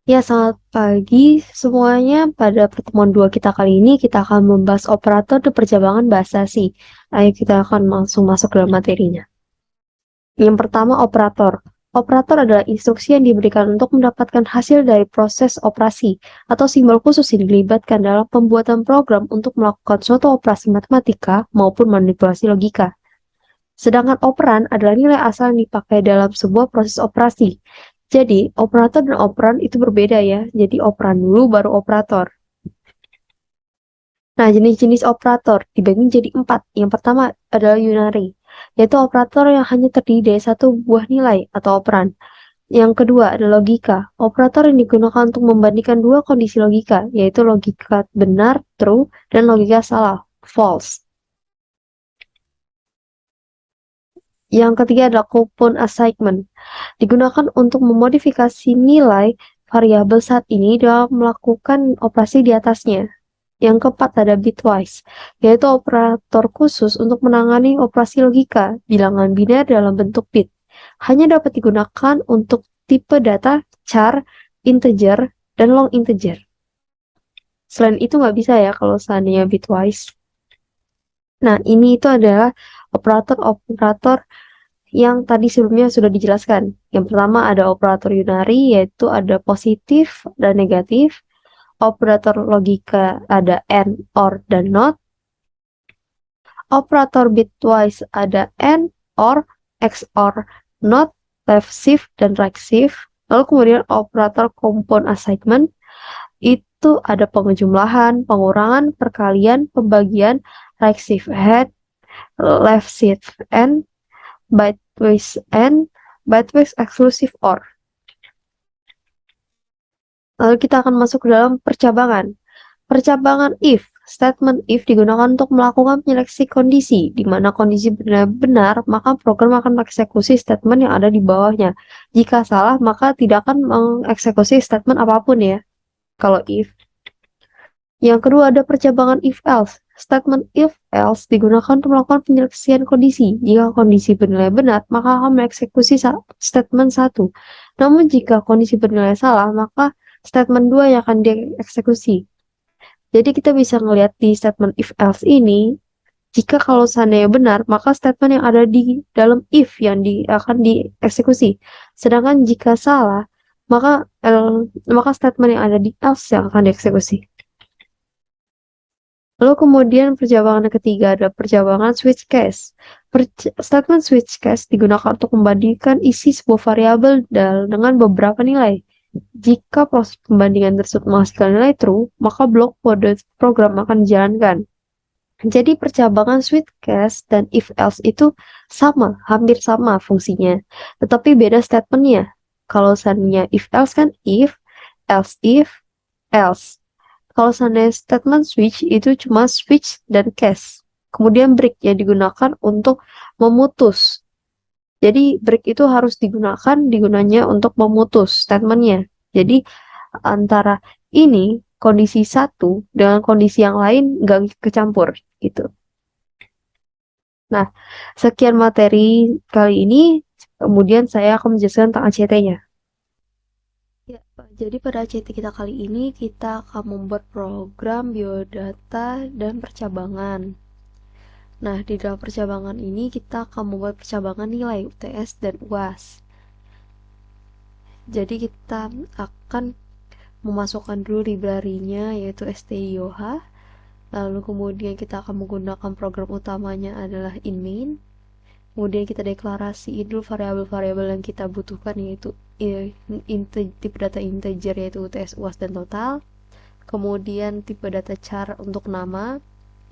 Ya, selamat pagi semuanya. Pada pertemuan dua kita kali ini, kita akan membahas operator dan percabangan bahasa sih. Ayo kita akan langsung masuk dalam materinya. Yang pertama, operator. Operator adalah instruksi yang diberikan untuk mendapatkan hasil dari proses operasi atau simbol khusus yang dilibatkan dalam pembuatan program untuk melakukan suatu operasi matematika maupun manipulasi logika. Sedangkan operan adalah nilai asal yang dipakai dalam sebuah proses operasi. Jadi, operator dan operan itu berbeda ya. Jadi, operan dulu baru operator. Nah, jenis-jenis operator dibagi jadi 4. Yang pertama adalah unary, yaitu operator yang hanya terdiri dari satu buah nilai atau operan. Yang kedua adalah logika, operator yang digunakan untuk membandingkan dua kondisi logika, yaitu logika benar, true, dan logika salah, false. Yang ketiga adalah coupon assignment, digunakan untuk memodifikasi nilai variabel saat ini dalam melakukan operasi di atasnya. Yang keempat ada bitwise, yaitu operator khusus untuk menangani operasi logika bilangan biner dalam bentuk bit. Hanya dapat digunakan untuk tipe data char, integer, dan long integer. Selain itu nggak bisa ya kalau seandainya bitwise. Nah, ini itu adalah operator-operator yang tadi sebelumnya sudah dijelaskan. Yang pertama ada operator unary, yaitu ada positif dan negatif. Operator logika ada AND, OR, dan NOT. Operator bitwise ada AND, OR, XOR, NOT, left shift, dan right shift. Lalu kemudian operator compound assignment itu ada pengejumlahan, pengurangan, perkalian, pembagian, right shift head, left shift end, bitewise end, bitewise exclusive OR. Lalu kita akan masuk ke dalam percabangan. Percabangan if. Statement if digunakan untuk melakukan penyeleksi kondisi, di mana kondisi benar-benar, maka program akan mengeksekusi statement yang ada di bawahnya. Jika salah, maka tidak akan mengeksekusi statement apapun ya, kalau if. Yang kedua ada percabangan if-else. Statement if-else digunakan untuk melakukan penyeleksian kondisi. Jika kondisi bernilai benar, maka akan mengeksekusi statement 1. Namun jika kondisi bernilai salah, maka statement 2 yang akan dieksekusi. Jadi kita bisa ngelihat di statement if else ini, jika kalau seandainya benar, maka statement yang ada di dalam if yang akan dieksekusi. Sedangkan jika salah, maka statement yang ada di else yang akan dieksekusi. Lalu kemudian percabangan ketiga ada percabangan switch case. Statement switch case digunakan untuk membandingkan isi sebuah variabel dengan beberapa nilai. Jika proses pembandingan tersebut menghasilkan nilai true, maka blok kode program akan dijalankan. Jadi percabangan switch case dan if else itu sama, hampir sama fungsinya, tetapi beda statementnya. Kalau seandainya if else kan if else. Kalau seandainya statement switch itu cuma switch dan case. Kemudian break yang digunakan untuk memutus. Jadi break itu harus digunanya untuk memutus statementnya. Jadi antara ini kondisi satu dengan kondisi yang lain nggak kecampur gitu. Nah, sekian materi kali ini. Kemudian saya akan menjelaskan tentang ACT-nya. Ya, jadi pada ACT kita kali ini kita akan membuat program biodata dan percabangan. Nah, di dalam percabangan ini kita akan membuat percabangan nilai UTS dan UAS. Jadi kita akan memasukkan dulu library-nya yaitu stioh. Lalu kemudian kita akan menggunakan program utamanya adalah inmain. Kemudian kita deklarasiin dulu variabel-variabel yang kita butuhkan yaitu tipe data integer yaitu UTS, UAS, dan total. Kemudian tipe data char untuk nama.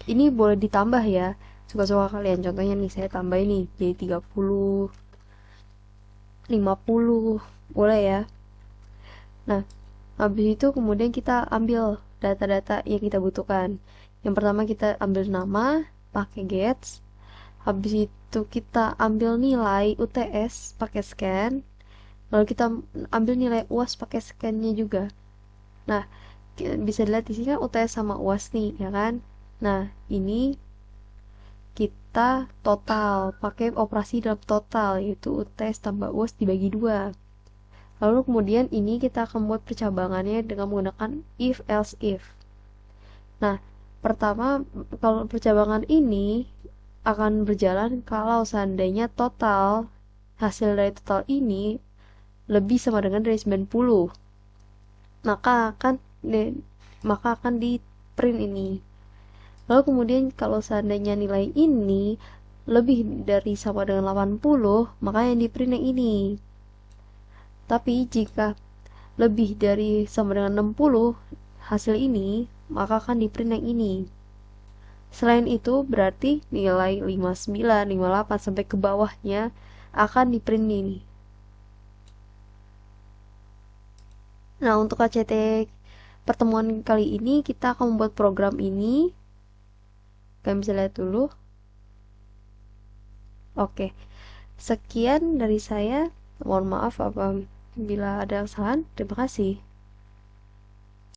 Ini boleh ditambah ya, suka-suka kalian. Contohnya nih saya tambah ini jadi 30, 50, boleh ya. Nah, habis itu kemudian kita ambil data-data yang kita butuhkan. Yang pertama kita ambil nama pakai gets. Habis itu kita ambil nilai UTS pakai scan. Lalu kita ambil nilai UAS pakai scan-nya juga. Nah, bisa dilihat di sini kan UTS sama UAS nih, ya kan? Nah, ini kita total pakai operasi dalam total yaitu UTS tambah UAS dibagi 2. Lalu kemudian ini kita akan buat percabangannya dengan menggunakan if else if. Nah, pertama kalau percabangan ini akan berjalan kalau seandainya total hasil dari total ini lebih sama dengan dari 90. Maka akan di print ini. Lalu kemudian kalau seandainya nilai ini lebih dari sama dengan 80, maka yang di print yang ini. Tapi jika lebih dari sama dengan 60 hasil ini, maka akan di print yang ini. Selain itu berarti nilai 59, 58 sampai ke bawahnya akan di print ini. Nah, untuk KCT pertemuan kali ini kita akan membuat program ini. Kalian bisa lihat dulu. Oke, sekian dari saya. Mohon maaf apabila ada kesalahan. Terima kasih.